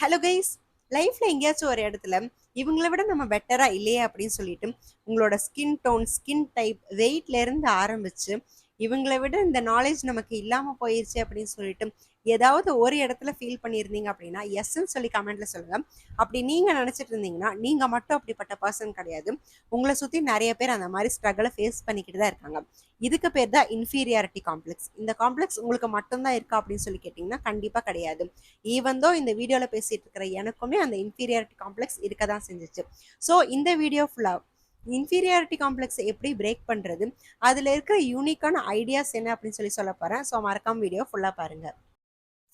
Hello guys. லைஃப்ல எங்கேயாச்சும் ஒரு இடத்துல இவங்கள விட நம்ம பெட்டரா இல்லையே அப்படின்னு சொல்லிட்டு உங்களோட ஸ்கின் டோன், ஸ்கின் டைப், வெயிட்ல இருந்து ஆரம்பிச்சு இவங்கள விட இந்த நாலேஜ் நமக்கு இல்லாம போயிருச்சு அப்படின்னு சொல்லிட்டு ஏதாவது ஒரு இடத்துல ஃபீல் பண்ணியிருந்தீங்க அப்படின்னா எஸ்ன்னு சொல்லி கமெண்ட்ல சொல்லுங்க. அப்படி நீங்க நினைச்சிட்டு இருந்தீங்கன்னா நீங்க மட்டும் அப்படிப்பட்ட பர்சன் கிடையாது. உங்களை சுத்தி நிறைய பேர் அந்த மாதிரி ஸ்ட்ரகிளை ஃபேஸ் பண்ணிக்கிட்டு தான் இருக்காங்க. இதுக்கு பேர் தான் இன்ஃபீரியாரிட்டி காம்ப்ளெக்ஸ். இந்த காம்ப்ளெக்ஸ் உங்களுக்கு மட்டும்தான் இருக்கா அப்படின்னு சொல்லி கேட்டிங்கன்னா கண்டிப்பா கிடையாது. ஈவன் தோ இந்த வீடியோவில் பேசிட்டு இருக்கிற எனக்குமே அந்த இன்ஃபீரியாரிட்டி காம்ப்ளெக்ஸ் இருக்க தான் செஞ்சிச்சு. ஸோ இந்த வீடியோ ஃபுல்லாக இன்ஃபீரியாரிட்டி காம்ப்ளெக்ஸ் எப்படி பிரேக் பண்ணுறது, அதில் இருக்கிற யூனிக்கான ஐடியாஸ் என்ன அப்படின்னு சொல்லி சொல்ல போகிறேன். ஸோ மறக்காம வீடியோ ஃபுல்லாக பாருங்கள்.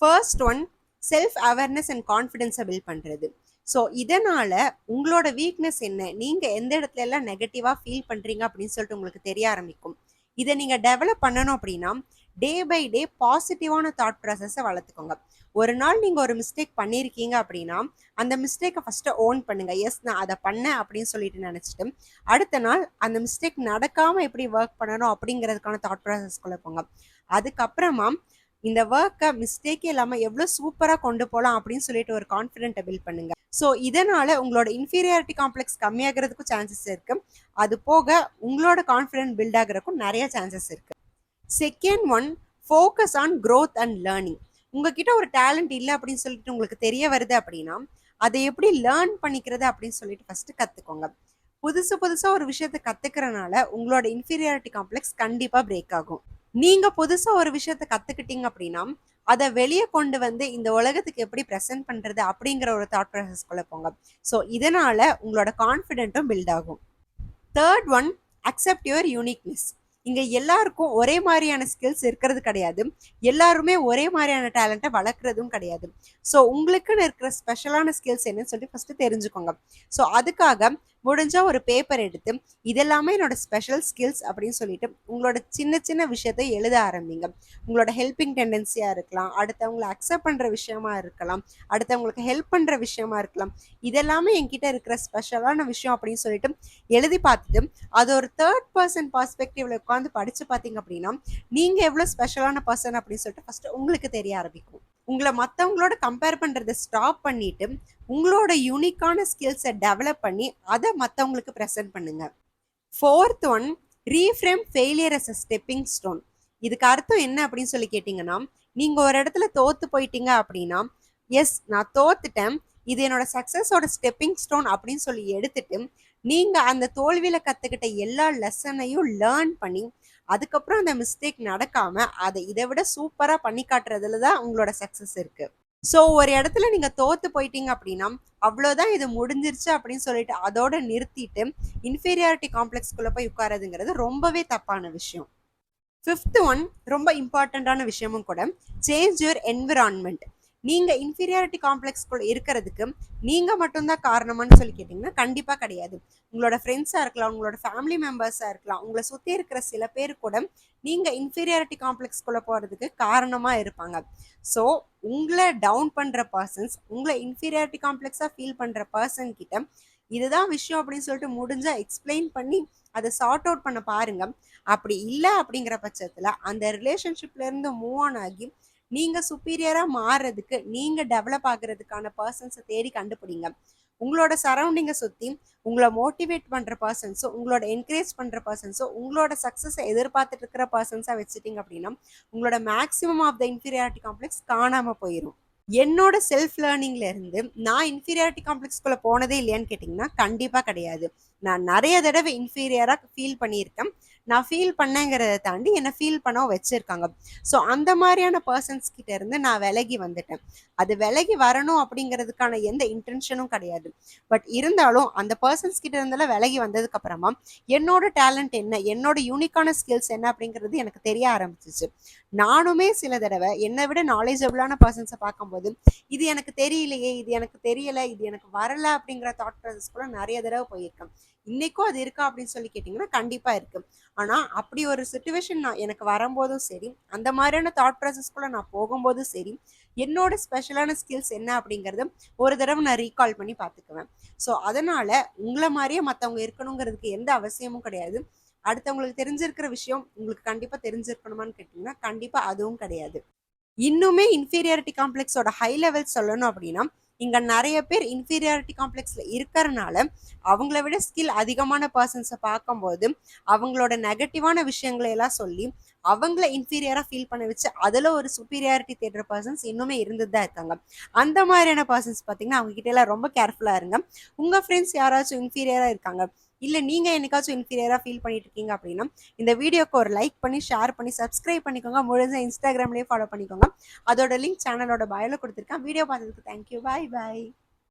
First one, self awareness and கான்ஃபிடென்ஸை பில்ட் பண்ணுறது. ஸோ இதனால் உங்களோட வீக்னஸ் என்ன, நீங்கள் எந்த இடத்துல எல்லாம் நெகட்டிவாக ஃபீல் பண்ணுறீங்க அப்படின்னு சொல்லிட்டு உங்களுக்கு தெரிய ஆரம்பிக்கும். இதை நீங்கள் டெவலப் பண்ணணும் அப்படின்னா டே பை டே பாசிட்டிவான தாட் ப்ராசஸை வளர்த்துக்கோங்க. ஒரு நாள் நீங்கள் ஒரு மிஸ்டேக் பண்ணியிருக்கீங்க அப்படின்னா அந்த மிஸ்டேக்கை ஃபஸ்ட்டு ஓன் பண்ணுங்க. எஸ், நான் அதை பண்ணேன் அப்படின்னு சொல்லிட்டு நினச்சிட்டு அடுத்த நாள் அந்த மிஸ்டேக் நடக்காமல் எப்படி ஒர்க் பண்ணணும் அப்படிங்கிறதுக்கான தாட் ப்ராசஸ்குள்ளே போங்க. அதுக்கப்புறமா இந்த ஒர்க்கை மிஸ்டேக்கே இல்லாமல் எவ்வளோ சூப்பராக கொண்டு போகலாம் அப்படின்னு சொல்லிட்டு ஒரு கான்ஃபிடென்ட்டை பில்ட் பண்ணுங்க. ஸோ இதனால உங்களோட இன்ஃபீரியாரிட்டி காம்ப்ளெக்ஸ் கம்மியாகிறதுக்கும் சான்சஸ் இருக்கு. அது போக உங்களோட கான்ஃபிடென்ட் பில்ட் ஆகிறதுக்கும் நிறைய சான்சஸ் இருக்கு. Second one, focus on growth and learning. உங்ககிட்ட ஒரு டேலண்ட் இல்லை அப்படின்னு சொல்லிட்டு உங்களுக்கு தெரிய வருது அப்படின்னா அதை எப்படி லேர்ன் பண்ணிக்கிறது அப்படின்னு சொல்லிட்டு ஃபர்ஸ்ட் கற்றுக்கோங்க. புதுசாக ஒரு விஷயத்தை கற்றுக்கிறனால உங்களோட இன்ஃபீரியாரிட்டி காம்ப்ளெக்ஸ் கண்டிப்பாக பிரேக் ஆகும். நீங்கள் புதுசாக ஒரு விஷயத்த கற்றுக்கிட்டீங்க அப்படின்னா அதை வெளியே கொண்டு வந்து இந்த உலகத்துக்கு எப்படி ப்ரெசென்ட் பண்ணுறது அப்படிங்கிற ஒரு தாட் ப்ராசஸ்குள்ளே போங்க. ஸோ இதனால் உங்களோட கான்ஃபிடென்ட்டும் பில்ட் ஆகும். Third one, accept your uniqueness. இங்கே எல்லாருக்கும் ஒரே மாதிரியான ஸ்கில்ஸ் இருக்கிறது கிடையாது. எல்லாருமே ஒரே மாதிரியான டேலண்ட்டை வளர்க்குறதும் கிடையாது. ஸோ உங்களுக்குன்னு இருக்கிற ஸ்பெஷலான ஸ்கில்ஸ் என்னன்னு சொல்லி ஃபஸ்ட்டு தெரிஞ்சுக்கோங்க. ஸோ அதுக்காக முடிஞ்சால் ஒரு பேப்பர் எடுத்து இதெல்லாமே என்னோட ஸ்பெஷல் ஸ்கில்ஸ் அப்படின்னு சொல்லிட்டு உங்களோட சின்ன சின்ன விஷயத்தை எழுத ஆரம்பிங்க. உங்களோட ஹெல்பிங் டெண்டன்சியாக இருக்கலாம், அடுத்தவங்களை அக்செப்ட் பண்ணுற விஷயமா இருக்கலாம், அடுத்தவங்களுக்கு ஹெல்ப் பண்ணுற விஷயமா இருக்கலாம். இதெல்லாமே என்கிட்ட இருக்கிற ஸ்பெஷலான விஷயம் அப்படின்னு சொல்லிட்டு எழுதி பார்த்துட்டு அது ஒரு தேர்ட் பர்சன் பர்ஸ்பெக்டிவ்ல உட்காந்து படிச்சு பார்த்தீங்க அப்படின்னா நீங்க எவ்வளவு ஸ்பெஷலான பர்சன் அப்படின்னு சொல்லிட்டு ஃபர்ஸ்ட் உங்களுக்கு தெரிய ஆரம்பிக்கும். உங்களை மற்றவங்களோட கம்பேர் பண்றதை ஸ்டாப் பண்ணிட்டு உங்களோட யூனிக்கான ஸ்கில்ஸை டெவலப் பண்ணி அதை மற்றவங்களுக்கு ப்ரெசென்ட் பண்ணுங்க. Fourth one, reframe failure as a stepping stone. இதுக்கு அர்த்தம் என்ன அப்படின்னு சொல்லி கேட்டிங்கன்னா, நீங்கள் ஒரு இடத்துல தோத்து போயிட்டீங்க அப்படின்னா எஸ், நான் தோத்துட்டேன், இது என்னோட சக்ஸஸோட ஸ்டெப்பிங் ஸ்டோன் அப்படின்னு சொல்லி எடுத்துட்டு நீங்கள் அந்த தோல்வியில் கற்றுக்கிட்ட எல்லா லெசனையும் லேர்ன் பண்ணி அதுக்கப்புறம் அந்த மிஸ்டேக் நடக்காமல் அதை இதை விட சூப்பராக பண்ணி காட்டுறதுல தான் உங்களோட சக்ஸஸ் இருக்குது. ஸோ ஒரு இடத்துல நீங்கள் தோத்து போயிட்டீங்க அப்படின்னா அவ்வளோதான், இது முடிஞ்சிருச்சு அப்படின்னு சொல்லிட்டு அதோட நிறுத்திட்டு இன்ஃபீரியாரிட்டி காம்ப்ளெக்ஸ்குள்ளே போய் உட்காரதுங்கிறது ரொம்பவே தப்பான விஷயம். ஃபிஃப்த் ஒன், ரொம்ப இம்பார்ட்டண்ட்டான விஷயமும் கூட, சேஞ்ச் யுவர் என்விரான்மெண்ட். நீங்கள் இன்ஃபீரியாரிட்டி காம்ப்ளெக்ஸ்குள்ள இருக்கிறதுக்கு நீங்கள் மட்டும்தான் காரணமானு சொல்லி கேட்டிங்கன்னா கண்டிப்பாக கிடையாது. உங்களோட ஃப்ரெண்ட்ஸாக இருக்கலாம், உங்களோட ஃபேமிலி மெம்பர்ஸாக இருக்கலாம், உங்களை சுற்றி இருக்கிற சில பேர் கூட நீங்கள் இன்ஃபீரியாரிட்டி காம்ப்ளெக்ஸ்குள்ளே போகிறதுக்கு காரணமாக இருப்பாங்க. ஸோ உங்களை டவுன் பண்ணுற பர்சன்ஸ், உங்களை இன்ஃபீரியாரிட்டி காம்ப்ளெக்ஸாக ஃபீல் பண்ணுற பர்சன் கிட்ட இதுதான் விஷயம் அப்படின்னு சொல்லிட்டு முடிஞ்சால் எக்ஸ்பிளைன் பண்ணி அதை சார்ட் அவுட் பண்ண பாருங்க. அப்படி இல்லை அப்படிங்கிற பட்சத்தில் அந்த ரிலேஷன்ஷிப்லேருந்து மூவ் ஆன் ஆகி நீங்கள் சுப்பீரியராக மாறுறதுக்கு, நீங்கள் டெவலப் ஆகுறதுக்கான பர்சன்ஸை தேடி கண்டுபிடிங்க. உங்களோட சரௌண்டிங்கை சுற்றி உங்களை மோட்டிவேட் பண்ணுற பர்சன்ஸோ, உங்களோட என்கரேஜ் பண்ணுற பர்சன்ஸோ, உங்களோட சக்ஸஸை எதிர்பார்த்துட்டு இருக்கிற பர்சன்ஸாக வச்சுட்டிங்க அப்படின்னா உங்களோட maximum of the inferiority complex காணாமல் போயிடும். என்னோட செல்ஃப் லேர்னிங்ல இருந்து நான் இன்ஃபீரியாரிட்டி காம்ப்ளெக்ஸ்குள்ளே போனதே இல்லையான்னு கேட்டிங்கன்னா கண்டிப்பாக கிடையாது. நான் நிறைய தடவை இன்ஃபீரியராக ஃபீல் பண்ணியிருக்கேன். நான் ஃபீல் பண்ணேங்கிறத தாண்டி என்னை ஃபீல் பண்ண வச்சுருக்காங்க. ஸோ அந்த மாதிரியான பர்சன்ஸ் கிட்ட இருந்து நான் விலகி வந்துட்டேன். அது விலகி வரணும் அப்படிங்கிறதுக்கான எந்த இன்டென்ஷனும் கிடையாது. பட் இருந்தாலும் அந்த பர்சன்ஸ் கிட்ட இருந்தெல்லாம் விலகி வந்ததுக்கு அப்புறமா என்னோட டேலண்ட் என்ன, என்னோட யூனிக்கான ஸ்கில்ஸ் என்ன அப்படிங்கிறது எனக்கு தெரிய ஆரம்பிச்சிச்சு. நானுமே சில தடவை என்னை விட நாலேஜபிளான பர்சன்ஸை பார்க்கும்போது இது எனக்கு தெரியலையே, இது எனக்கு தெரியல, இது எனக்கு வரல அப்படிங்கிற தாட் ப்ராசஸ் கூட நிறைய தடவை போயிருக்கேன். இன்னைக்கும் அது இருக்கா அப்படின்னு சொல்லி கேட்டிங்கன்னா கண்டிப்பாக இருக்கு. ஆனால் அப்படி ஒரு சுச்சுவேஷன் நான் எனக்கு வரும்போதும் சரி, அந்த மாதிரியான தாட் ப்ராசஸ்குள்ளே நான் போகும்போதும் சரி, என்னோட ஸ்பெஷலான ஸ்கில்ஸ் என்ன அப்படிங்கிறத ஒரு தடவை நான் ரீகால் பண்ணி பார்த்துக்குவேன். ஸோ அதனால் உங்களை மாதிரியே மற்றவங்க இருக்கணுங்கிறதுக்கு எந்த அவசியமும் கிடையாது. அடுத்தவங்களுக்கு தெரிஞ்சிருக்கிற விஷயம் உங்களுக்கு கண்டிப்பாக தெரிஞ்சிருக்கணுமான்னு கேட்டிங்கன்னா கண்டிப்பாக அதுவும் கிடையாது. இன்னுமே இன்ஃபீரியாரிட்டி காம்ப்ளெக்ஸோட ஹை லெவல் சொல்லணும் அப்படின்னா இங்க நிறைய பேர் இன்ஃபீரியாரிட்டி காம்ப்ளெக்ஸ்ல இருக்கறனால அவங்கள விட ஸ்கில் அதிகமான பர்சன்ஸை பார்க்கும்போது அவங்களோட நெகட்டிவான விஷயங்களை எல்லாம் சொல்லி அவங்கள இன்ஃபீரியரா ஃபீல் பண்ண வச்சு அதுல ஒரு சுப்பீரியாரிட்டி தேடுற பர்சன்ஸ் இன்னுமே இருந்துட்டு தான் இருக்காங்க. அந்த மாதிரியான பர்சன்ஸ் பார்த்தீங்கன்னா அவங்க கிட்ட எல்லாம் ரொம்ப கேர்ஃபுல்லா இருங்க. உங்க ஃப்ரெண்ட்ஸ் யாராச்சும் இன்ஃபீரியரா இருக்காங்க, இல்ல நீங்க என்னைக்காச்சும் இன்ஃபீரியரா ஃபீல் பண்ணிட்டு இருக்கீங்க அப்படின்னா இந்த வீடியோக்கு ஒரு லைக் பண்ணி ஷேர் பண்ணி சப்ஸ்கிரைப் பண்ணிக்கோங்க. முடிஞ்ச இன்ஸ்டாகிராம்லயே ஃபாலோ பண்ணிக்கோங்க. அதோட லிங்க் சேனலோட பயோல கொடுத்துருக்கேன். வீடியோ பார்த்ததுக்கு தேங்க்யூ. பாய் பாய்.